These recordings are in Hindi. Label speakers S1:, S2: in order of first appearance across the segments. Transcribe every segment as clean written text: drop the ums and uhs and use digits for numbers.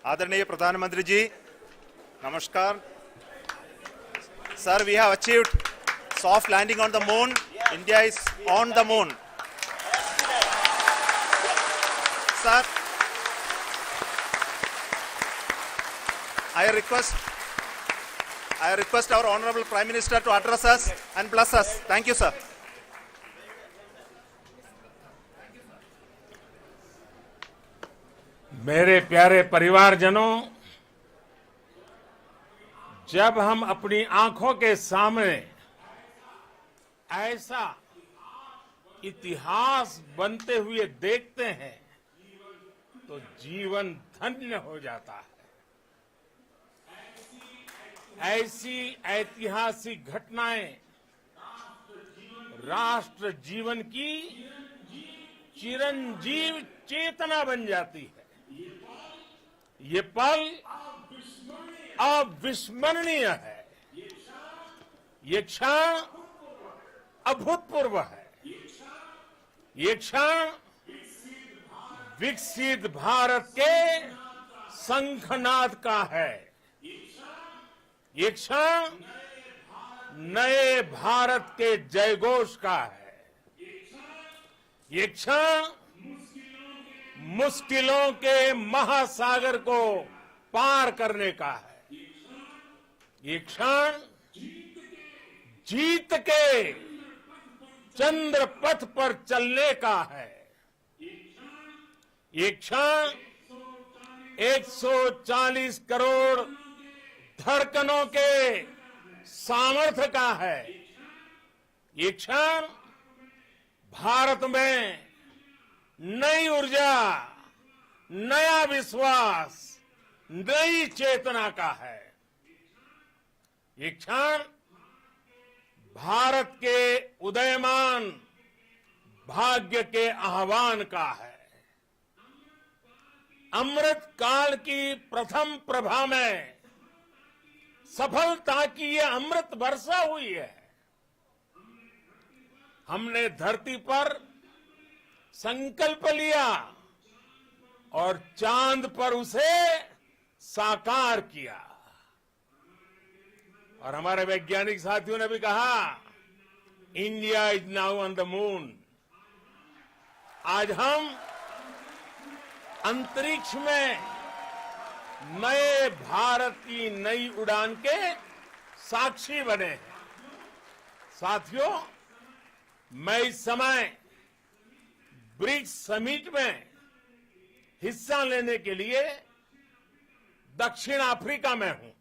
S1: आदरणीय प्रधानमंत्री जी, नमस्कार। Sir, we have achieved soft landing on the moon. India is on the moon. Sir, I request our Honorable Prime Minister to address us and bless us. Thank you, sir.
S2: मेरे प्यारे परिवारजनों, जब हम अपनी आंखों के सामने ऐसा इतिहास बनते हुए देखते हैं तो जीवन धन्य हो जाता है। ऐसी ऐतिहासिक घटनाएं राष्ट्र जीवन की चिरंजीव चेतना बन जाती है। ये पल अविस्मरणीय है। ये क्षण अभूतपूर्व है। ये क्षण विकसित भारत के शंखनाद का है। ये क्षण नए भारत के जयघोष का है। ये क्षण मुश्किलों के महासागर को पार करने का है। ये क्षण जीत के चंद्र पथ पर चलने का है। ये क्षण 140 करोड़ धड़कनों के सामर्थ्य का है। ये क्षण भारत में नई ऊर्जा, नया विश्वास, नई चेतना का है। ये क्षण भारत के उदयमान भाग्य के आह्वान का है। अमृत काल की प्रथम प्रभा में सफलता की ये अमृत वर्षा हुई है। हमने धरती पर संकल्प लिया और चांद पर उसे साकार किया। और हमारे वैज्ञानिक साथियों ने भी कहा, India is now on the moon. आज हम अंतरिक्ष में नए भारत की नई उड़ान के साक्षी बने हैं। साथियों, मैं इस समय ब्रिक्स समिट में हिस्सा लेने के लिए दक्षिण अफ्रीका में हूं,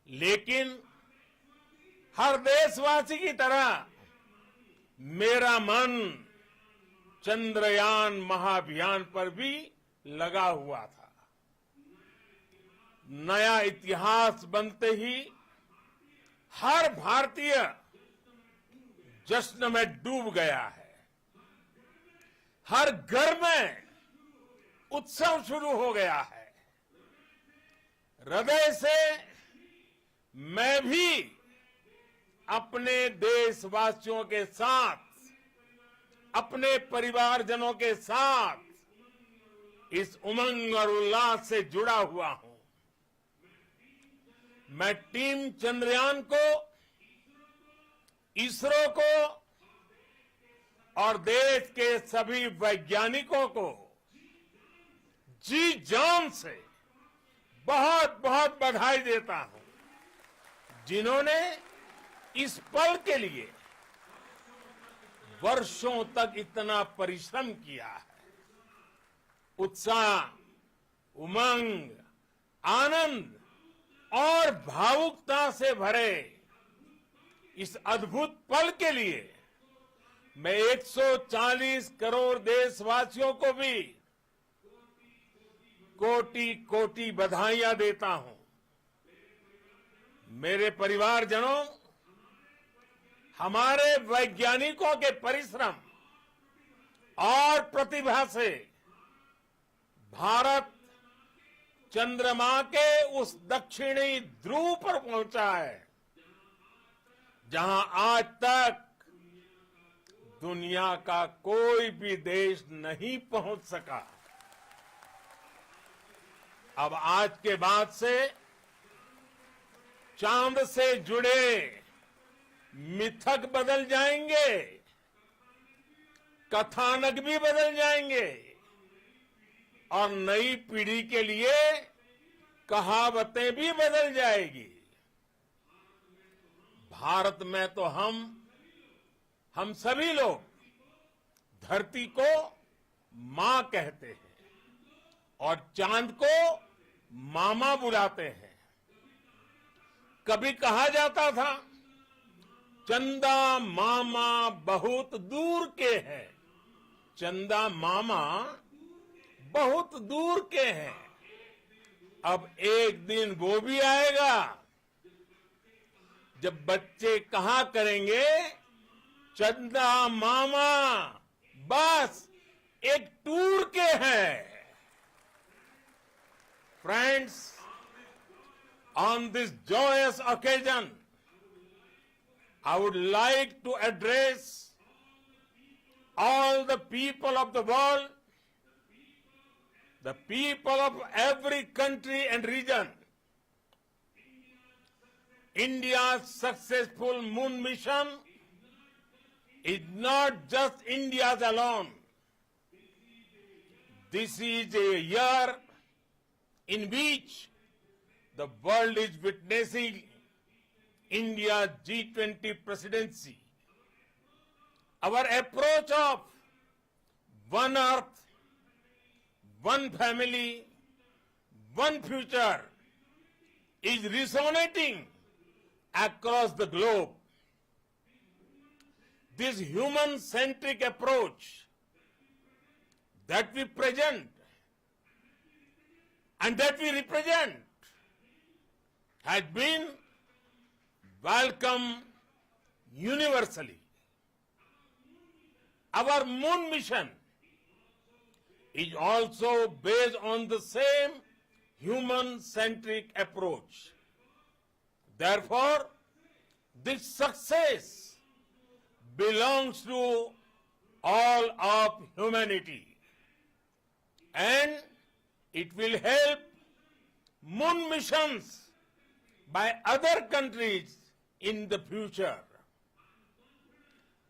S2: लेकिन हर देशवासी की तरह मेरा मन चंद्रयान महाअभियान पर भी लगा हुआ था। नया इतिहास बनते ही हर भारतीय जश्न में डूब गया है। हर घर में उत्सव शुरू हो गया है। हृदय से मैं भी अपने देशवासियों के साथ, अपने परिवारजनों के साथ इस उमंग और उल्लास से जुड़ा हुआ हूं। मैं टीम चंद्रयान को, इसरो को और देश के सभी वैज्ञानिकों को जी जान से बहुत बहुत बधाई देता हूं, जिन्होंने इस पल के लिए वर्षों तक इतना परिश्रम किया है। उत्साह, उमंग, आनंद और भावुकता से भरे इस अद्भुत पल के लिए मैं 140 करोड़ देशवासियों को भी कोटि कोटि बधाइयां देता हूं। मेरे परिवारजनों, हमारे वैज्ञानिकों के परिश्रम और प्रतिभा से भारत चंद्रमा के उस दक्षिणी ध्रुव पर पहुंचा है, जहां आज तक दुनिया का कोई भी देश नहीं पहुंच सका। अब आज के बाद से चांद से जुड़े मिथक बदल जाएंगे, कथानक भी बदल जाएंगे और नई पीढ़ी के लिए कहावतें भी बदल जाएगी। भारत में तो हम सभी लोग धरती को मां कहते हैं और चांद को मामा बुलाते हैं। कभी कहा जाता था चंदा मामा बहुत दूर के हैं, चंदा मामा बहुत दूर के हैं। अब एक दिन वो भी आएगा जब बच्चे कहा करेंगे चंदा मामा बस एक टूर के हैं। Friends, on this joyous occasion, I would like to address all the people of the world, the people of every country and region. India's successful moon mission is not just India's alone. This is a year in which the world is witnessing India's G20 presidency. Our approach of one earth, one family, one future is resonating across the globe. This human-centric approach that we present and that we represent has been welcomed universally. Our moon mission is also based on the same human-centric approach. Therefore, this success belongs to all of humanity, and it will help moon missions by other countries in the future.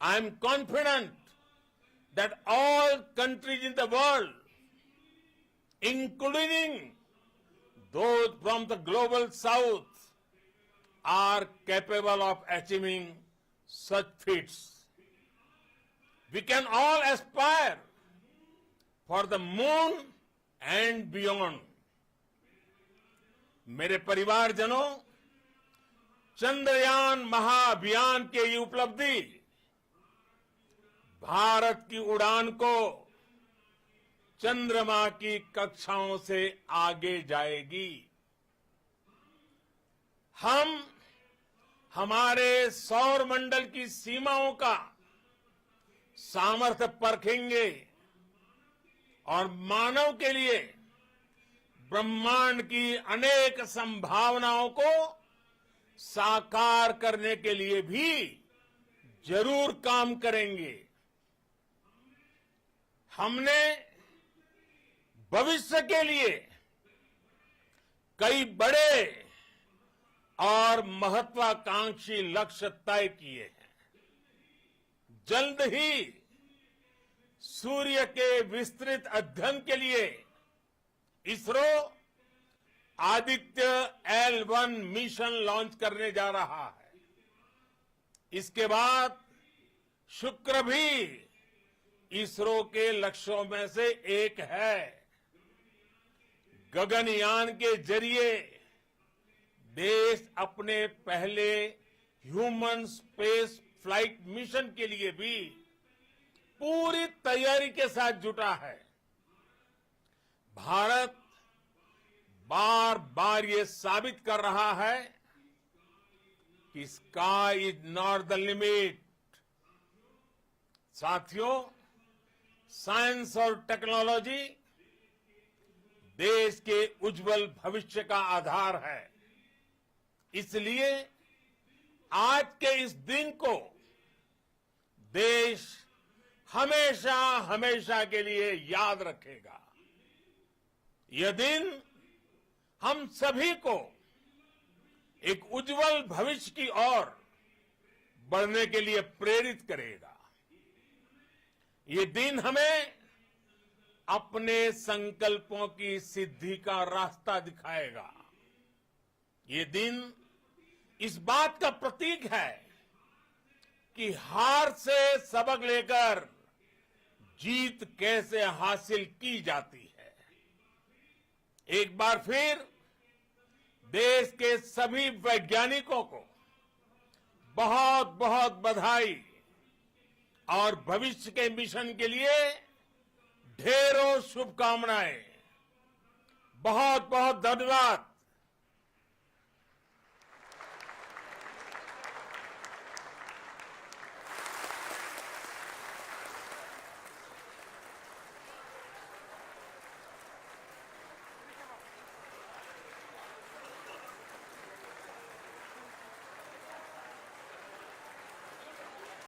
S2: I am confident that all countries in the world, including those from the global south, are capable of achieving such feats. We can all aspire for the moon and beyond. मेरे परिवारजनों, चंद्रयान महाअभियान के ये उपलब्धि भारत की उड़ान को चंद्रमा की कक्षाओं से आगे जाएगी। हम हमारे सौर मंडल की सीमाओं का सामर्थ्य परखेंगे और मानव के लिए ब्रह्मांड की अनेक संभावनाओं को साकार करने के लिए भी जरूर काम करेंगे। हमने भविष्य के लिए कई बड़े और महत्वाकांक्षी लक्ष्य तय किए हैं। जल्द ही सूर्य के विस्तृत अध्ययन के लिए ISRO Aditya L1 mission launch करने जा रहा है। इसके बाद शुक्र भी इसरो के लक्ष्यों में से एक है। गगनयान के जरिए देश अपने पहले ह्यूमन स्पेस फ्लाइट मिशन के लिए भी पूरी तैयारी के साथ जुटा है। भारत बार बार ये साबित कर रहा है कि sky is not the limit. साथियों, साइंस और टेक्नोलॉजी देश के उज्जवल भविष्य का आधार है। इसलिए आज के इस दिन को देश हमेशा हमेशा के लिए याद रखेगा। यह दिन हम सभी को एक उज्जवल भविष्य की ओर बढ़ने के लिए प्रेरित करेगा। ये दिन हमें अपने संकल्पों की सिद्धि का रास्ता दिखाएगा। ये दिन इस बात का प्रतीक है कि हार से सबक लेकर जीत कैसे हासिल की जाती है। एक बार फिर देश के सभी वैज्ञानिकों को बहुत बहुत बधाई और भविष्य के मिशन के लिए ढेरों शुभकामनाएं। बहुत बहुत धन्यवाद।